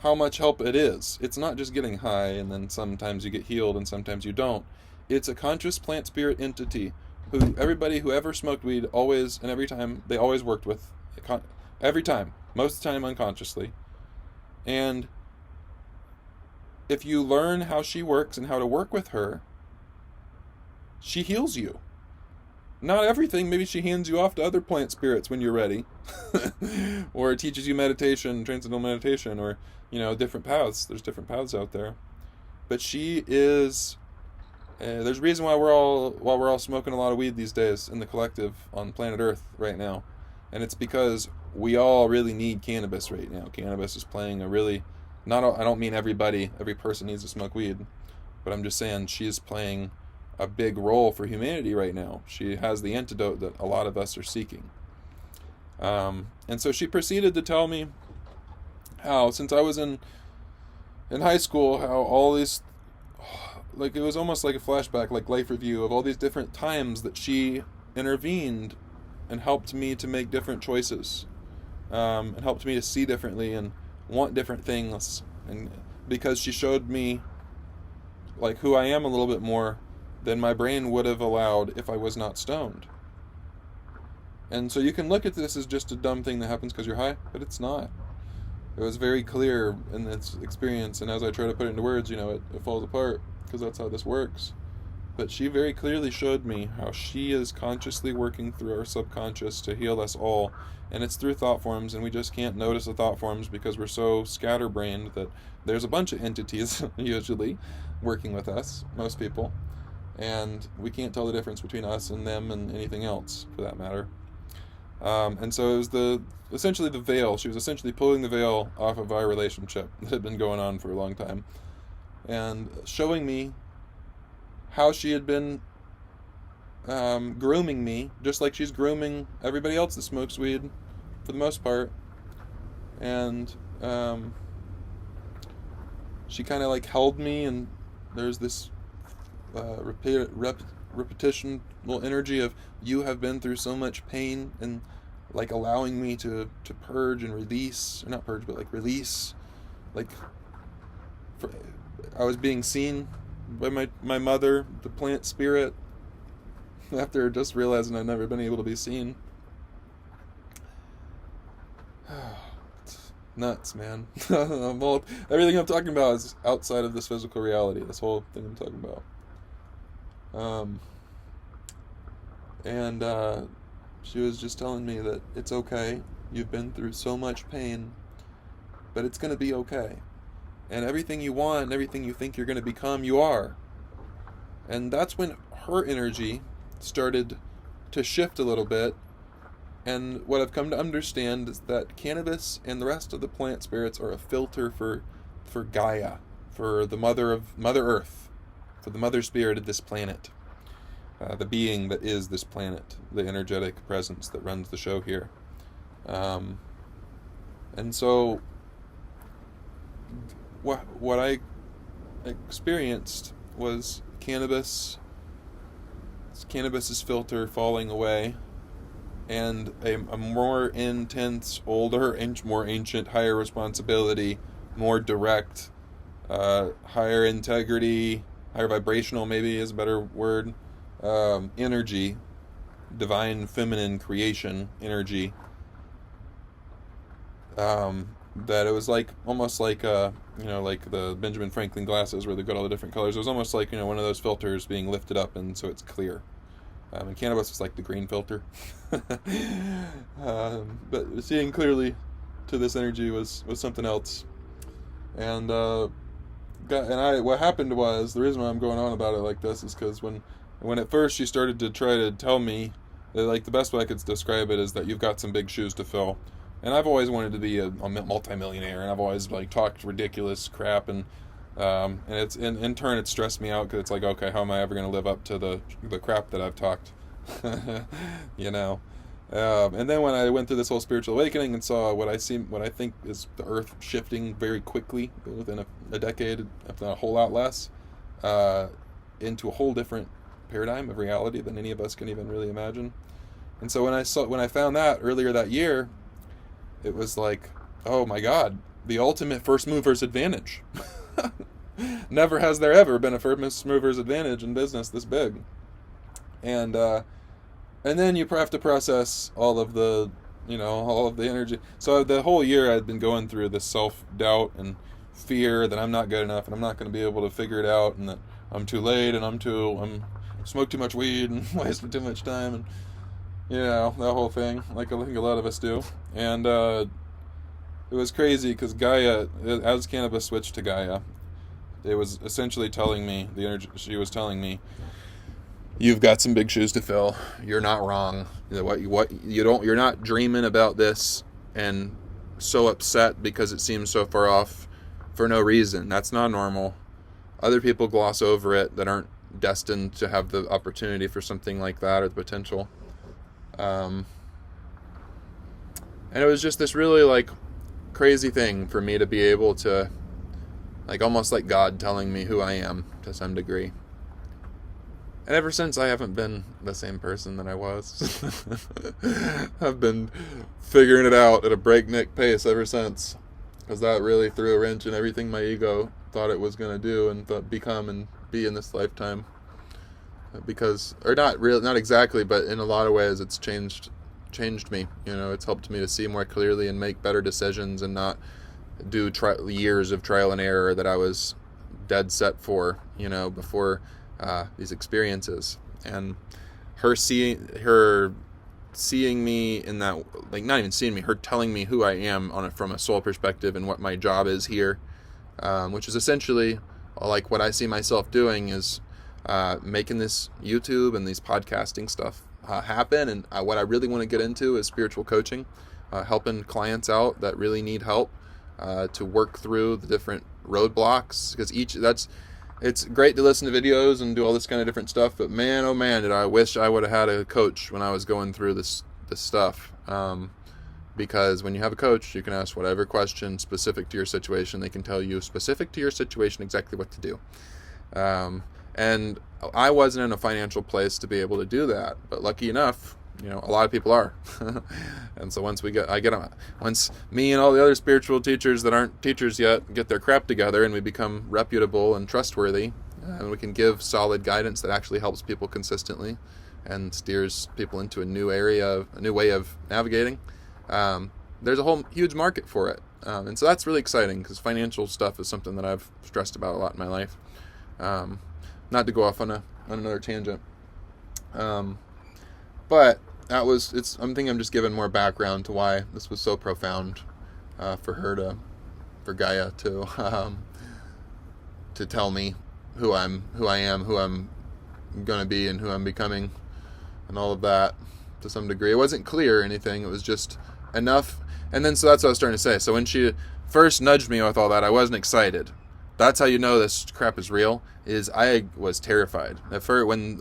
how much help it is. It's not just getting high and then sometimes you get healed and sometimes you don't. It's a conscious plant spirit entity who everybody who ever smoked weed always and every time they always worked with, every time, most of the time unconsciously. And if you learn how she works and how to work with her, she heals you. Not everything, maybe she hands you off to other plant spirits when you're ready. Or teaches you meditation, transcendental meditation, or, different paths. There's different paths out there. But she is... there's a reason why we're all smoking a lot of weed these days in the collective on planet Earth right now. And it's because we all really need cannabis right now. Cannabis is playing a really... I don't mean every person needs to smoke weed. But I'm just saying she's playing a big role for humanity right now. She has the antidote that a lot of us are seeking. And so she proceeded to tell me how, since I was in high school, how all these, like, it was almost like a flashback, like life review of all these different times that she intervened and helped me to make different choices, and helped me to see differently and want different things, and because she showed me like who I am a little bit more than my brain would have allowed if I was not stoned. And so you can look at this as just a dumb thing that happens because you're high, but it's not. It was very clear in its experience, and as I try to put it into words, it falls apart because that's how this works. But she very clearly showed me how she is consciously working through our subconscious to heal us all. And it's through thought forms, and we just can't notice the thought forms because we're so scatterbrained that there's a bunch of entities, usually, working with us, most people. And we can't tell the difference between us and them and anything else, for that matter. And so it was essentially the veil. She was essentially pulling the veil off of our relationship that had been going on for a long time. And showing me how she had been grooming me, just like she's grooming everybody else that smokes weed, for the most part. And she kind of like held me, and there's this repetitional energy of, you have been through so much pain, and like allowing me to purge and release, or not purge, but like release. Like, I was being seen by my mother, the plant spirit, after just realizing I'd never been able to be seen. It's nuts, man. Everything I'm talking about is outside of this physical reality, this whole thing I'm talking about. And she was just telling me that it's okay, you've been through so much pain, but it's going to be okay. And everything you want and everything you think you're going to become, you are. And that's when her energy started to shift a little bit. And what I've come to understand is that cannabis and the rest of the plant spirits are a filter for Gaia, for the Mother Earth, for the Mother Spirit of this planet. The being that is this planet, the energetic presence that runs the show here. And so what I experienced was cannabis's filter falling away, and a more intense, older, and more ancient, higher responsibility, more direct, higher integrity, higher vibrational, maybe is a better word, energy, divine feminine creation energy, that it was like, almost like like the Benjamin Franklin glasses where they've got all the different colors. It was almost like, one of those filters being lifted up, and so it's clear. And cannabis was like the green filter. But seeing clearly to this energy was something else. And what happened was, the reason why I'm going on about it like this is because when at first she started to try to tell me that, like, the best way I could describe it is that you've got some big shoes to fill. And I've always wanted to be a multimillionaire, and I've always like talked ridiculous crap, and it's in turn it stressed me out, because it's like, okay, how am I ever going to live up to the crap that I've talked? And then when I went through this whole spiritual awakening and saw what I think is the earth shifting very quickly within a decade, if not a whole lot less, into a whole different paradigm of reality than any of us can even really imagine. And so when I found that earlier that year, it was like, oh my God, the ultimate first mover's advantage. Never has there ever been a first mover's advantage in business this big. And then you have to process all of the energy. So the whole year I'd been going through this self-doubt and fear that I'm not good enough, and I'm not going to be able to figure it out, and that I'm too late, and I'm smoked too much weed and wasted too much time, and that whole thing, like I think a lot of us do. And it was crazy because Gaia, as cannabis switched to Gaia, it was essentially telling me, she was telling me, you've got some big shoes to fill. You're not wrong. You're not dreaming about this and so upset because it seems so far off for no reason. That's not normal. Other people gloss over it that aren't destined to have the opportunity for something like that, or the potential. And it was just this really, like, crazy thing for me to be able to, like, almost like God telling me who I am to some degree. And ever since, I haven't been the same person that I was. I've been figuring it out at a breakneck pace ever since. Because that really threw a wrench in everything my ego thought it was going to do and become and be in this lifetime. Because, or not exactly, but in a lot of ways it's changed me. It's helped me to see more clearly and make better decisions and not do years of trial and error that I was dead set for, before these experiences. And her seeing me in that, like, not even seeing me, her telling me who I am from a soul perspective and what my job is here, which is essentially like what I see myself doing is making this YouTube and these podcasting stuff happen. And what I really want to get into is spiritual coaching, helping clients out that really need help to work through the different roadblocks, because it's great to listen to videos and do all this kind of different stuff, but man, oh man, did I wish I would have had a coach when I was going through this stuff. Because when you have a coach, you can ask whatever question specific to your situation. They can tell you specific to your situation exactly what to do. And I wasn't in a financial place to be able to do that, but lucky enough, a lot of people are. And so once me and all the other spiritual teachers that aren't teachers yet get their crap together and we become reputable and trustworthy, and we can give solid guidance that actually helps people consistently and steers people into a new way of navigating, there's a whole huge market for it. And so that's really exciting, because financial stuff is something that I've stressed about a lot in my life. Not to go off on another tangent. But I'm thinking I'm just giving more background to why this was so profound for Gaia to tell me who I am, who I'm gonna be, and who I'm becoming, and all of that to some degree. It wasn't clear or anything. It was just enough. And then so that's what I was starting to say. So when she first nudged me with all that, I wasn't excited. That's how you know this crap is real. I was terrified. When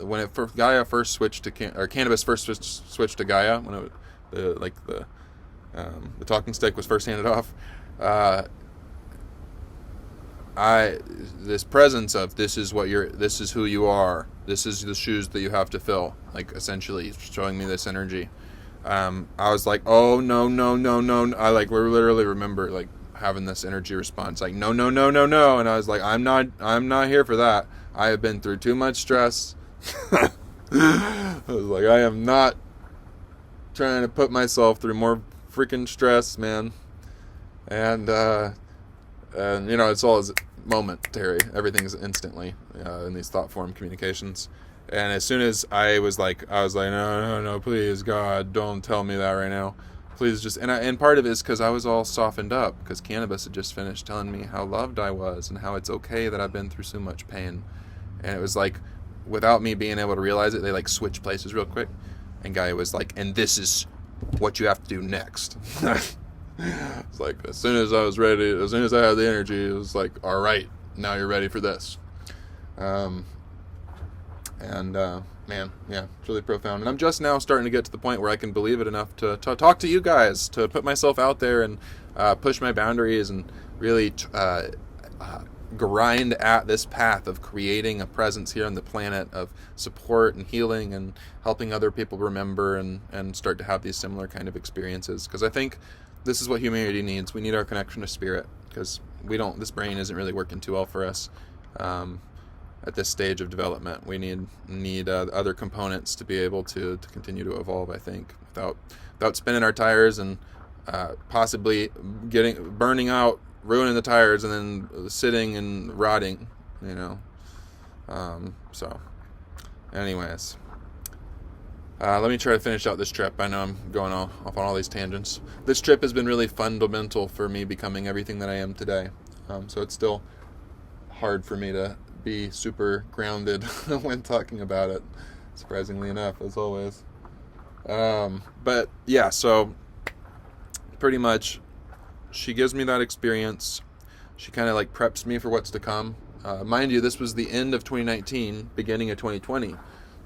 Gaia first switched to cannabis first switched to Gaia, when the talking stick was first handed off, this presence of this is who you are. This is the shoes that you have to fill. Like, essentially showing me this energy. I was like, oh no. I literally remember like having this energy response, like no, and I was like, I'm not here for that. I have been through too much stress. I was like, I am not trying to put myself through more freaking stress, man. And it's all momentary. Everything's instantly in these thought form communications. And as soon as I was like, no, please, God, don't tell me that right now. Please just, and part of it is because I was all softened up, because cannabis had just finished telling me how loved I was and how it's okay that I've been through so much pain. And it was like, without me being able to realize it, they like switched places real quick. And Gaia was like, and this is what you have to do next. It's like, as soon as I was ready, as soon as I had the energy, it was like, all right, now you're ready for this. Man, yeah, it's really profound. And I'm just now starting to get to the point where I can believe it enough to talk to you guys, to put myself out there and push my boundaries and really grind at this path of creating a presence here on the planet of support and healing and helping other people remember and start to have these similar kind of experiences. Because I think this is what humanity needs. We need our connection to spirit, because this brain isn't really working too well for us. At this stage of development, we need other components to be able to continue to evolve, I think, without spinning our tires and possibly burning out, ruining the tires, and then sitting and rotting, So anyways, let me try to finish out this trip. I know I'm going off on all these tangents. This trip has been really fundamental for me becoming everything that I am today. So it's still hard for me to be super grounded when talking about it, surprisingly enough, as always. But yeah, so pretty much she gives me that experience. She kind of like preps me for what's to come. Mind you, this was the end of 2019, beginning of 2020.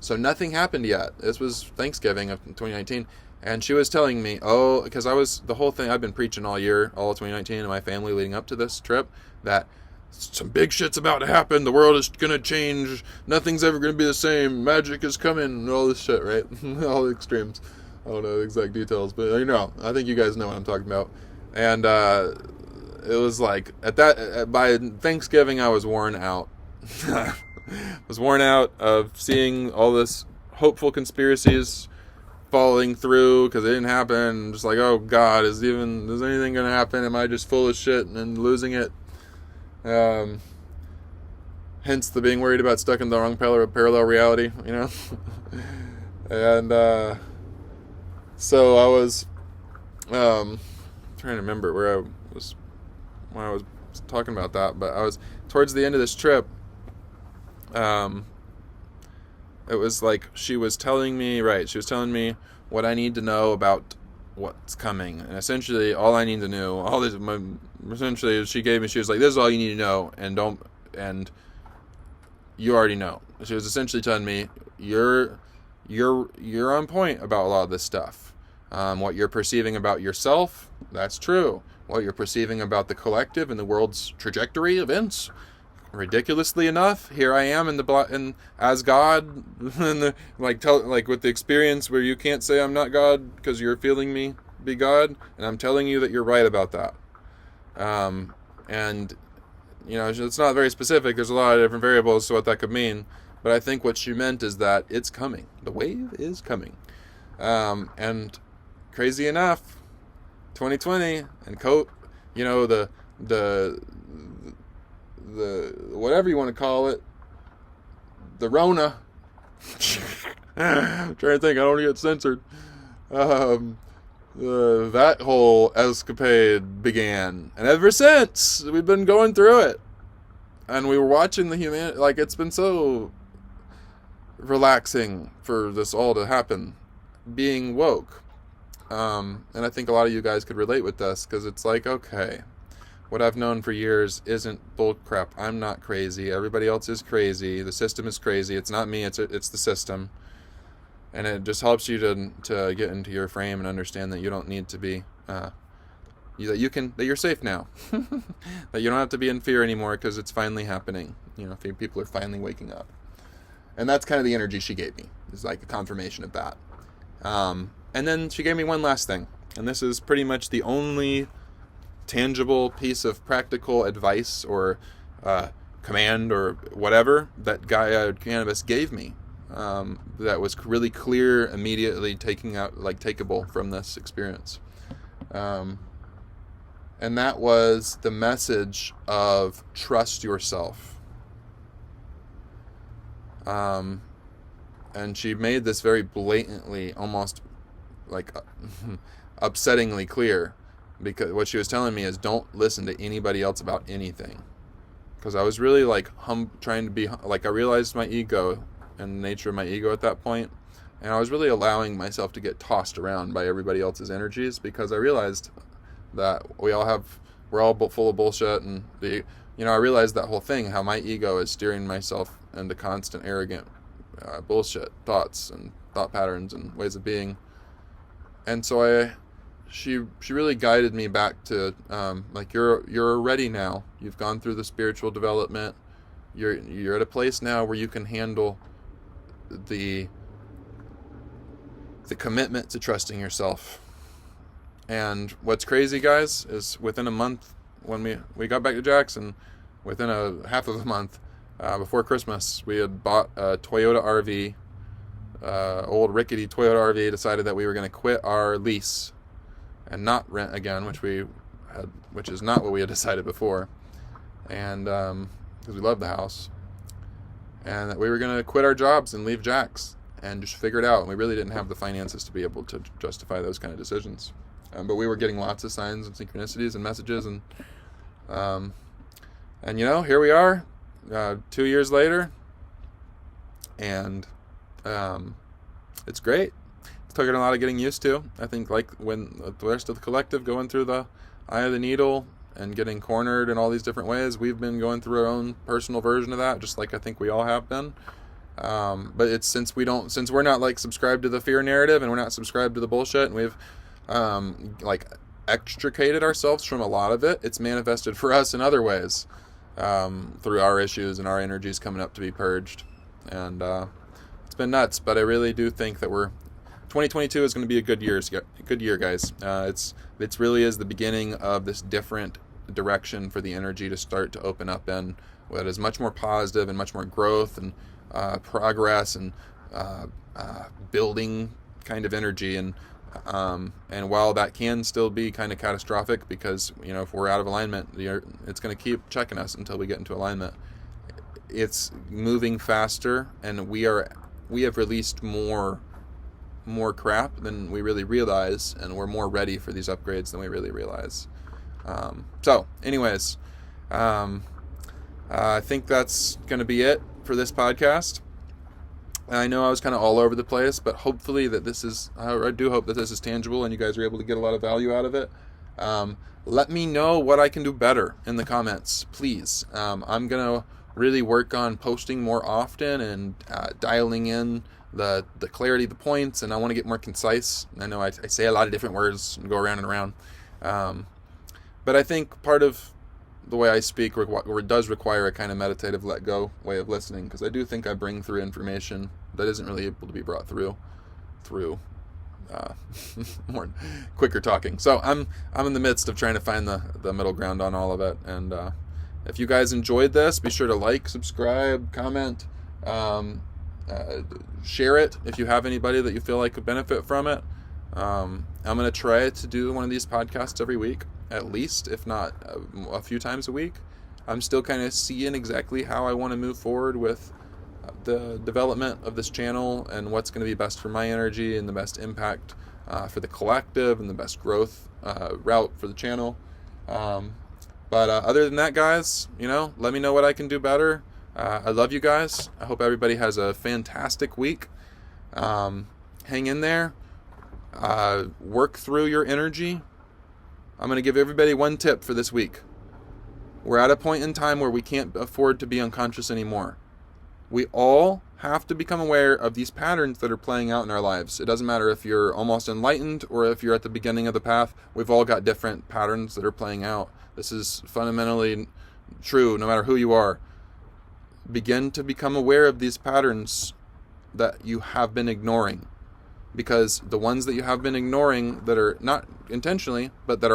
So nothing happened yet. This was Thanksgiving of 2019. And she was telling me, oh, because the whole thing, I've been preaching all year, all of 2019, and my family leading up to this trip, that some big shit's about to happen, the world is going to change, nothing's ever going to be the same, magic is coming, and all this shit, right? All the extremes. I don't know the exact details, but I think you guys know what I'm talking about. And it was like, by Thanksgiving, I was worn out. I was worn out of seeing all this hopeful conspiracies falling through because it didn't happen. Just like, oh God, is anything gonna happen? Am I just full of shit and losing it? Hence the being worried about stuck in the wrong parallel reality, And so I was trying to remember where I was when I was talking about that, but I was towards the end of this trip. It was like she was telling me what I need to know about what's coming. And essentially all I need to know, essentially she was like, this is all you need to know, and you already know. She was essentially telling me, you're on point about a lot of this stuff. What you're perceiving about yourself, that's true. What you're perceiving about the collective and the world's trajectory, events, ridiculously enough, here I am as God, and with the experience where you can't say I'm not God because you're feeling me be God, and I'm telling you that you're right about that. And it's not very specific. There's a lot of different variables to what that could mean, but I think what she meant is that it's coming. The wave is coming, and crazy enough, 2020 and the whatever you want to call it, the Rona. I'm trying to think, I don't want to get censored. That whole escapade began, and ever since we've been going through it, and we were watching the humanity. Like, it's been so relaxing for this all to happen, being woke. And I think a lot of you guys could relate with this, because it's like, okay, what I've known for years isn't bull crap. I'm not crazy. Everybody else is crazy. The system is crazy. It's not me. It's the system. And it just helps you to get into your frame and understand that you don't need to be, that you're safe now. That you don't have to be in fear anymore, because it's finally happening. People are finally waking up. And that's kind of the energy she gave me. It's like a confirmation of that. And then she gave me one last thing. And this is pretty much the only tangible piece of practical advice or command or whatever that Gaia Cannabis gave me, that was really clear, immediately takeable from this experience. And that was the message of trust yourself. And she made this very blatantly, almost like upsettingly clear. Because what she was telling me is, don't listen to anybody else about anything. Because I was really trying to be, I realized my ego and the nature of my ego at that point. And I was really allowing myself to get tossed around by everybody else's energies, because I realized that we're all full of bullshit. And I realized that whole thing, how my ego is steering myself into constant arrogant bullshit thoughts and thought patterns and ways of being. And so she really guided me back to you're ready now. You've gone through the spiritual development. You're at a place now where you can handle the commitment to trusting yourself. And what's crazy, guys, is within a month, when we got back to Jackson, within a half of a month before Christmas, we had bought a Toyota RV, old rickety Toyota RV. Decided that we were going to quit our lease and not rent again, which is not what we had decided before, and because we love the house, and that we were going to quit our jobs and leave Jack's and just figure it out. And we really didn't have the finances to be able to justify those kind of decisions, but we were getting lots of signs and synchronicities and messages, and here we are, 2 years later, and it's great. It's taken a lot of getting used to. I think, like when the rest of the collective going through the eye of the needle and getting cornered in all these different ways, we've been going through our own personal version of that, just like I think we all have been. But it's since we're not like subscribed to the fear narrative, and we're not subscribed to the bullshit, and we've like extricated ourselves from a lot of it, it's manifested for us in other ways, through our issues and our energies coming up to be purged. And it's been nuts, but I really do think that 2022 is going to be a good year, guys. It's really is the beginning of this different direction for the energy to start to open up in, that is much more positive and much more growth and progress and building kind of energy. And while that can still be kind of catastrophic, because if we're out of alignment, it's going to keep checking us until we get into alignment. It's moving faster, and we have released more crap than we really realize, and we're more ready for these upgrades than we really realize. So anyways, I think that's going to be it for this podcast. I know I was kind of all over the place, but hopefully I do hope that this is tangible and you guys are able to get a lot of value out of it. Let me know what I can do better in the comments, please. I'm going to really work on posting more often and dialing in the clarity of the points, and I want to get more concise. I know I say a lot of different words and go around and around. But I think part of the way I speak does require a kind of meditative let go way of listening, because I do think I bring through information that isn't really able to be brought through more quicker talking. So I'm in the midst of trying to find the middle ground on all of it. And if you guys enjoyed this, be sure to like, subscribe, comment, share it if you have anybody that you feel like could benefit from it. I'm going to try to do one of these podcasts every week, at least, if not a few times a week. I'm still kind of seeing exactly how I want to move forward with the development of this channel and what's going to be best for my energy and the best impact for the collective and the best growth route for the channel. But other than that, guys, let me know what I can do better. I love you guys. I hope everybody has a fantastic week. Hang in there. Work through your energy. I'm going to give everybody one tip for this week. We're at a point in time where we can't afford to be unconscious anymore. We all have to become aware of these patterns that are playing out in our lives. It doesn't matter if you're almost enlightened or if you're at the beginning of the path. We've all got different patterns that are playing out. This is fundamentally true no matter who you are. Begin to become aware of these patterns that you have been ignoring. Because the ones that you have been ignoring that are not intentionally, but that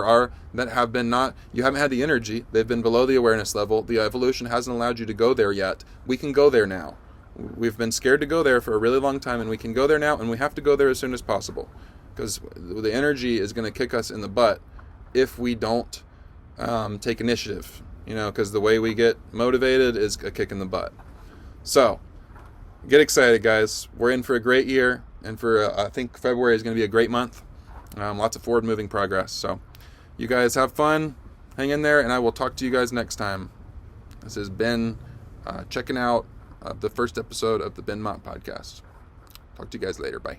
have been not, you haven't had the energy, they've been below the awareness level, the evolution hasn't allowed you to go there yet. We can go there now. We've been scared to go there for a really long time, and we can go there now, and we have to go there as soon as possible. Because the energy is going to kick us in the butt if we don't take initiative. Because the way we get motivated is a kick in the butt. So, get excited, guys. We're in for a great year. And I think February is going to be a great month. Lots of forward-moving progress. So you guys have fun. Hang in there, and I will talk to you guys next time. This has been checking out the first episode of the Mott podcast. Talk to you guys later. Bye.